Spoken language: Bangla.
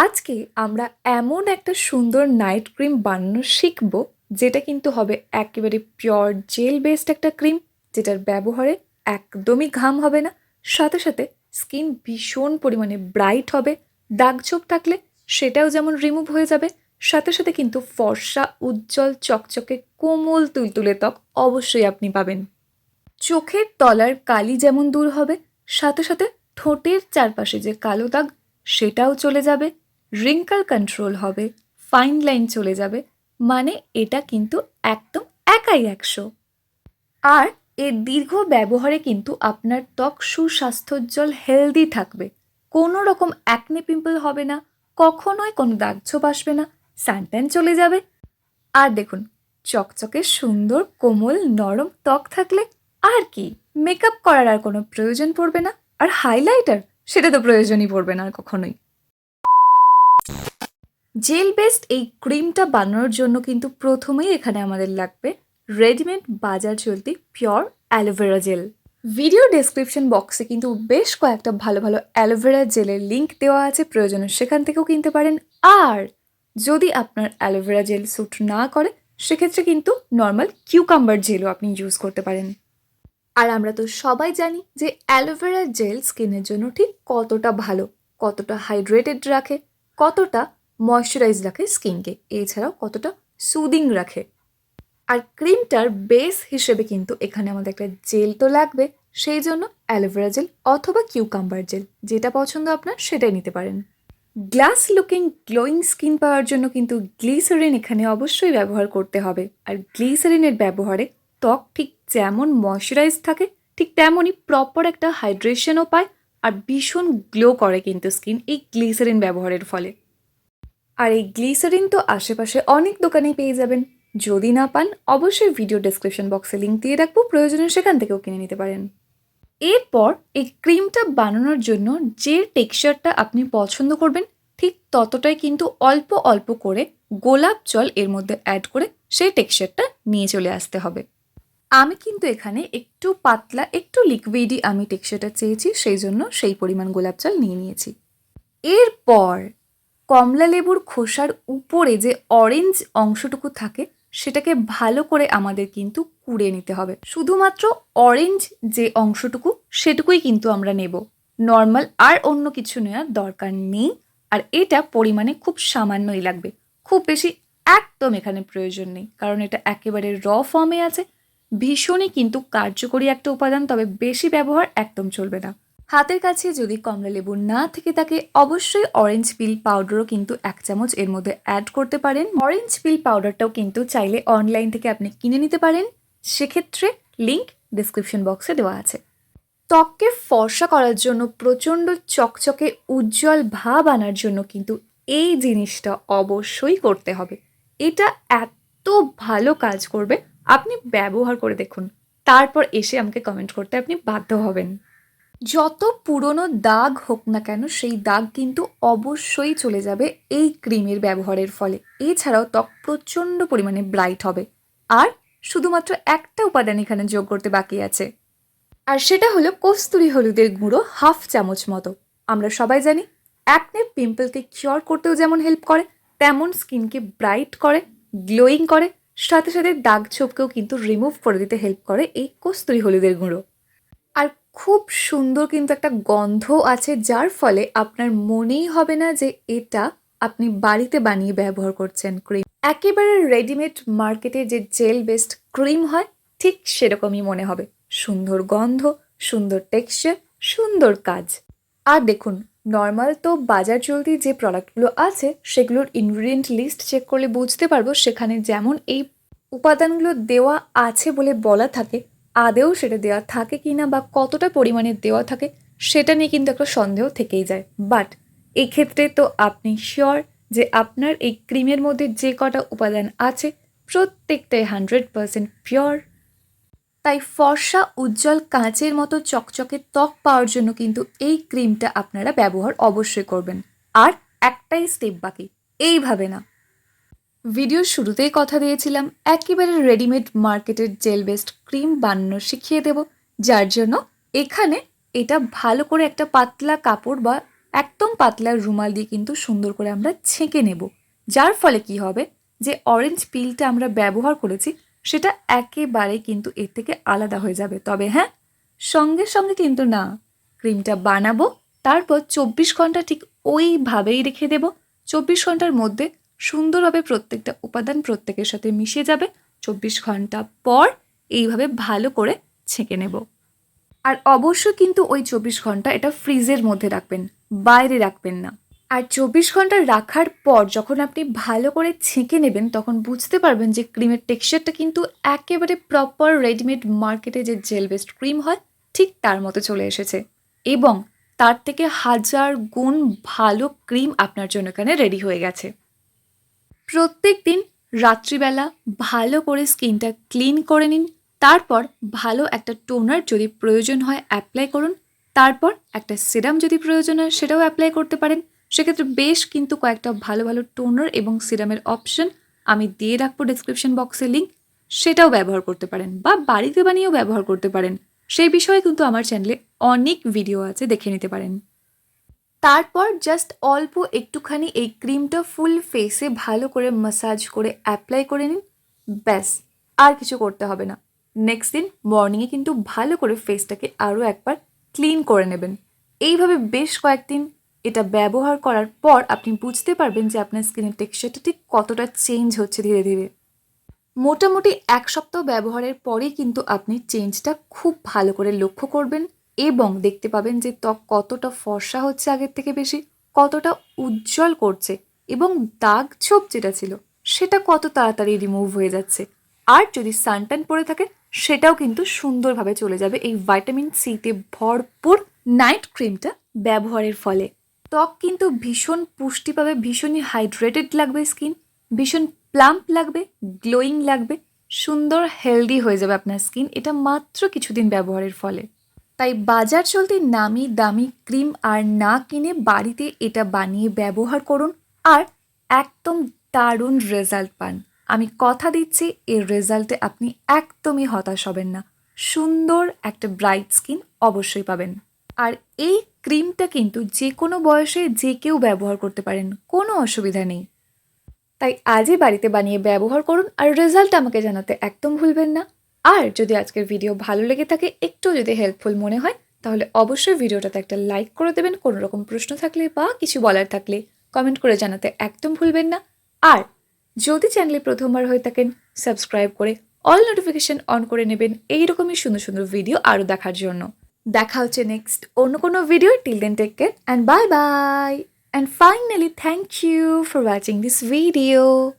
আজকে আমরা এমন একটা সুন্দর নাইট ক্রিম বানানো শিখব, যেটা কিন্তু হবে একেবারে পিওর জেল বেসড একটা ক্রিম, যেটার ব্যবহারে একদমই ঘাম হবে না। সাথে সাথে স্কিন ভীষণ পরিমাণে ব্রাইট হবে। দাগছোপ থাকলে সেটাও যেমন রিমুভ হয়ে যাবে, সাথে সাথে কিন্তু ফর্সা উজ্জ্বল চকচকে কোমল তুলতুলে ত্বক অবশ্যই আপনি পাবেন। চোখের তলার কালি যেমন দূর হবে, সাথে সাথে ঠোঁটের চারপাশে যে কালো দাগ সেটাও চলে যাবে, রিঙ্কল কন্ট্রোল হবে, ফাইন লাইন চলে যাবে। মানে এটা কিন্তু একদম একাই 100। আর এর দীর্ঘ ব্যবহারে কিন্তু আপনার ত্বক সুস্বাস্থ্যোজ্জ্বল হেলদি থাকবে। কোনো রকম অ্যাকনে পিম্পল হবে না, কখনোই কোনো দাগছোপ আসবে না, সানট্যান চলে যাবে। আর দেখুন, চকচকে সুন্দর কোমল নরম ত্বক থাকলে আর কি মেকআপ করার আর কোনো প্রয়োজন পড়বে না। আর হাইলাইটার, সেটা তো প্রয়োজনই পড়বে না আর কখনোই। জেল বেসড এই ক্রিমটা বানানোর জন্য কিন্তু প্রথমেই এখানে আমাদের লাগবে রেডিমেড বাজার চলতি pure aloe vera gel. Video description বক্সে কিন্তু বেশ কয়েকটা ভালো ভালো অ্যালোভেরা জেলের লিঙ্ক দেওয়া আছে, প্রয়োজনে সেখান থেকেও কিনতে পারেন। আর যদি আপনার অ্যালোভেরা জেল স্যুট না করে, সেক্ষেত্রে কিন্তু নর্মাল কিউকাম্বার জেলও আপনি ইউজ করতে পারেন। আর আমরা তো সবাই জানি যে অ্যালোভেরা জেল স্কিনের জন্য ঠিক কতটা ভালো, কতটা হাইড্রেটেড রাখে, কতটা ময়শ্চারাইজ রাখে স্কিনকে, এছাড়াও কতটা সুদিং রাখে। আর ক্রিমটার বেস হিসেবে কিন্তু এখানে আমাদের একটা জেল তো লাগবে, সেই জন্য অ্যালোভেরা জেল অথবা কিউকাম্বার জেল, যেটা পছন্দ আপনার সেটাই নিতে পারেন। গ্লাস লুকিং গ্লোয়িং স্কিন পাওয়ার জন্য কিন্তু গ্লিসারিন এখানে অবশ্যই ব্যবহার করতে হবে। আর গ্লিসারিনের ব্যবহারে ত্বক ঠিক যেমন ময়শ্চারাইজ থাকে, ঠিক তেমনই প্রপার একটা হাইড্রেশনও পায়, আর ভীষণ গ্লো করে কিন্তু স্কিন এই গ্লিসারিন ব্যবহারের ফলে। আর এই গ্লিসারিন তো আশেপাশে অনেক দোকানেই পেয়ে যাবেন। যদি না পান, অবশ্যই ভিডিও ডেসক্রিপশন বক্সে লিঙ্ক দিয়ে রাখবো, প্রয়োজনে সেখান থেকেও কিনে নিতে পারেন। এরপর এই ক্রিমটা বানানোর জন্য যে টেক্সচারটা আপনি পছন্দ করবেন, ঠিক ততটাই কিন্তু অল্প অল্প করে গোলাপ জল এর মধ্যে অ্যাড করে সেই টেক্সচারটা নিয়ে চলে আসতে হবে। আমি কিন্তু এখানে একটু পাতলা একটু লিকুইডই আমি টেক্সচারটা চেয়েছি, সেই জন্য সেই পরিমাণ গোলাপ জল নিয়ে নিয়েছি। এরপর কমলা লেবুর খোসার উপরে যে অরেঞ্জ অংশটুকু থাকে, সেটাকে ভালো করে আমাদের কিন্তু কুড়ে নিতে হবে। শুধুমাত্র অরেঞ্জ যে অংশটুকু সেটুকুই কিন্তু আমরা নেব, নর্মাল আর অন্য কিছু নেওয়ার দরকার নেই। আর এটা পরিমাণে খুব সামান্যই লাগবে, খুব বেশি একদম এখানে প্রয়োজন নেই, কারণ এটা একেবারে র ফর্মে আছে। ভীষণই কিন্তু কার্যকরী একটা উপাদান, তবে বেশি ব্যবহার একদম চলবে না। হাতের কাছে যদি কমলা লেবু না থেকে থাকে, অবশ্যই অরেঞ্জ পিল পাউডারও কিন্তু 1 চামচ এর মধ্যে অ্যাড করতে পারেন। অরেঞ্জ পিল পাউডারটাও কিন্তু চাইলে অনলাইন থেকে আপনি কিনে নিতে পারেন, সেক্ষেত্রে লিঙ্ক ডিসক্রিপশন বক্সে দেওয়া আছে। ত্বককে ফর্সা করার জন্য, প্রচণ্ড চকচকে উজ্জ্বল ভাব আনার জন্য কিন্তু এই জিনিসটা অবশ্যই করতে হবে। এটা এত ভালো কাজ করবে, আপনি ব্যবহার করে দেখুন, তারপর এসে আমাকে কমেন্ট করতে আপনি বাধ্য হবেন। যত পুরনো দাগ হোক না কেন, সেই দাগ কিন্তু অবশ্যই চলে যাবে এই ক্রিমের ব্যবহারের ফলে। এছাড়াও ত্বক প্রচণ্ড পরিমাণে ব্রাইট হবে। আর শুধুমাত্র একটা উপাদান এখানে যোগ করতে বাকি আছে, আর সেটা হলো কস্তুরি হলুদের গুঁড়ো 1/2 চামচ মতো। আমরা সবাই জানি অ্যাকনে পিম্পলকে কিওর করতেও যেমন হেল্প করে, তেমন স্কিনকে ব্রাইট করে, গ্লোয়িং করে, সাথে সাথে দাগ ছোপকেও কিন্তু রিমুভ করে দিতে হেল্প করে এই কস্তুরি হলুদের গুঁড়ো। আর খুব সুন্দর কিন্তু একটা গন্ধ আছে, যার ফলে আপনার মনেই হবে না যে এটা আপনি বাড়িতে বানিয়ে ব্যবহার করছেন ক্রিম। একেবারে রেডিমেড মার্কেটে যে জেল বেসড ক্রিম হয়, ঠিক সেরকমই মনে হবে। সুন্দর গন্ধ, সুন্দর টেক্সচার, সুন্দর কাজ। আর দেখুন, নর্মাল তো বাজার চলতি যে প্রোডাক্টগুলো আছে, সেগুলোর ইনগ্রিডিয়েন্ট লিস্ট চেক করলে বুঝতে পারবো সেখানে যেমন এই উপাদানগুলো দেওয়া আছে বলে বলা থাকে, আদেও সেটা দেওয়া থাকে কি না বা কতটা পরিমাণে দেওয়া থাকে, সেটা নিয়ে কিন্তু একটা সন্দেহ থেকেই যায়। বাট এই ক্ষেত্রে তো আপনি শিওর যে আপনার এই ক্রিমের মধ্যে যে কটা উপাদান আছে, প্রত্যেকটাই 100% পিওর। তাই ফর্সা উজ্জ্বল কাঁচের মতো চকচকে ত্বক পাওয়ার জন্য কিন্তু এই ক্রিমটা আপনারা ব্যবহার অবশ্যই করবেন। আর একটাই স্টেপ বাকি, এইভাবে না। ভিডিওর শুরুতেই কথা দিয়েছিলাম একেবারে রেডিমেড মার্কেটের জেল বেসড ক্রিম বানানো শিখিয়ে দেব, যার জন্য এখানে এটা ভালো করে একটা পাতলা কাপড় বা একদম পাতলা রুমাল দিয়ে কিন্তু সুন্দর করে আমরা ছেঁকে নেব, যার ফলে কি হবে, যে অরেঞ্জ পিলটা আমরা ব্যবহার করেছি সেটা একেবারে কিন্তু এর থেকে আলাদা হয়ে যাবে। তবে হ্যাঁ, সঙ্গে সঙ্গে কিন্তু না, ক্রিমটা বানাবো, তারপর 24 ঘন্টা ঠিক ওইভাবেই রেখে দেব। 24 ঘন্টার মধ্যে সুন্দরভাবে প্রত্যেকটা উপাদান প্রত্যেকের সাথে মিশে যাবে। 24 ঘন্টা পর এইভাবে ভালো করে ছেঁকে নেব। আর অবশ্যই কিন্তু ওই 24 ঘন্টা এটা ফ্রিজের মধ্যে রাখবেন, বাইরে রাখবেন না। আর 24 ঘন্টা রাখার পর যখন আপনি ভালো করে ছেঁকে নেবেন তখন বুঝতে পারবেন যে ক্রিমের টেক্সচারটা কিন্তু একেবারে প্রপার রেডিমেড মার্কেটে যে জেল বেসড ক্রিম হয় ঠিক তার মতো চলে এসেছে, এবং তার থেকে 1000 গুণ ভালো ক্রিম আপনার জন্য এখানে রেডি হয়ে গেছে। প্রত্যেক দিন রাত্রিবেলা ভালো করে স্কিনটা ক্লিন করে নিন, তারপর ভালো একটা টোনার যদি প্রয়োজন হয় অ্যাপ্লাই করুন, তারপর একটা সিরাম যদি প্রয়োজন হয় সেটাও অ্যাপ্লাই করতে পারেন। সেক্ষেত্রে বেশ কিন্তু কয়েকটা ভালো ভালো টোনার এবং সিরামের অপশন আমি দিয়ে রাখবো ডেসক্রিপশন বক্সে লিঙ্ক, সেটাও ব্যবহার করতে পারেন বা বাড়িতে বানিয়েও ব্যবহার করতে পারেন। সেই বিষয়ে কিন্তু আমার চ্যানেলে অনেক ভিডিও আছে, দেখে নিতে পারেন। তারপর জাস্ট অল্প একটুখানি এই ক্রিমটা ফুল ফেসে ভালো করে ম্যাসাজ করে অ্যাপ্লাই করে নিন, ব্যাস, আর কিছু করতে হবে না। নেক্সট দিন মর্নিংয়ে কিন্তু ভালো করে ফেসটাকে আরও একবার ক্লিন করে নেবেন। এইভাবে বেশ কয়েকদিন এটা ব্যবহার করার পর আপনি বুঝতে পারবেন যে আপনার স্কিনের টেক্সচারটা ঠিক কতটা চেঞ্জ হচ্ছে ধীরে ধীরে। মোটামুটি 1 সপ্তাহ ব্যবহারের পরেই কিন্তু আপনি চেঞ্জটা খুব ভালো করে লক্ষ্য করবেন এবং দেখতে পাবেন যে ত্বক কতটা ফর্সা হচ্ছে আগের থেকে বেশি, কতটা উজ্জ্বল করছে, এবং দাগ ছোপ যেটা ছিল সেটা কত তাড়াতাড়ি রিমুভ হয়ে যাচ্ছে। আর যদি সানট্যান পড়ে থাকে সেটাও কিন্তু সুন্দরভাবে চলে যাবে এই ভাইটামিন সিতে ভরপুর নাইট ক্রিমটা ব্যবহারের ফলে। ত্বক কিন্তু ভীষণ পুষ্টি পাবে, ভীষণই হাইড্রেটেড লাগবে স্কিন, ভীষণ প্লাম্প লাগবে, গ্লোয়িং লাগবে, সুন্দর হেলদি হয়ে যাবে আপনার স্কিন, এটা মাত্র কিছুদিন ব্যবহারের ফলে। তাই বাজার চলতি নামি দামি ক্রিম আর না কিনে বাড়িতে এটা বানিয়ে ব্যবহার করুন, আর একদম দারুণ রেজাল্ট পান। আমি কথা দিচ্ছি এর রেজাল্টে আপনি একদমই হতাশ হবেন না, সুন্দর একটা ব্রাইট স্কিন অবশ্যই পাবেন। আর এই ক্রিমটা কিন্তু যে কোনো বয়সে যে কেউ ব্যবহার করতে পারেন, কোনো অসুবিধা নেই। তাই আজই বাড়িতে বানিয়ে ব্যবহার করুন আর রেজাল্ট আমাকে জানাতে একদম ভুলবেন না। আর যদি আজকের ভিডিও ভালো লেগে থাকে, একটু যদি হেল্পফুল মনে হয়, তাহলে অবশ্যই ভিডিওটাতে একটা লাইক করে দেবেন। কোনো রকম প্রশ্ন থাকলে বা কিছু বলার থাকলে কমেন্ট করে জানাতে একদম ভুলবেন না। আর যদি চ্যানেলে প্রথমবার হয়ে থাকেন, সাবস্ক্রাইব করে অল নোটিফিকেশন অন করে নেবেন এইরকমই সুন্দর সুন্দর ভিডিও আরও দেখার জন্য। দেখা হচ্ছে নেক্সট অন্য কোনো video. Till then take care and bye bye. And finally, thank you for watching this video.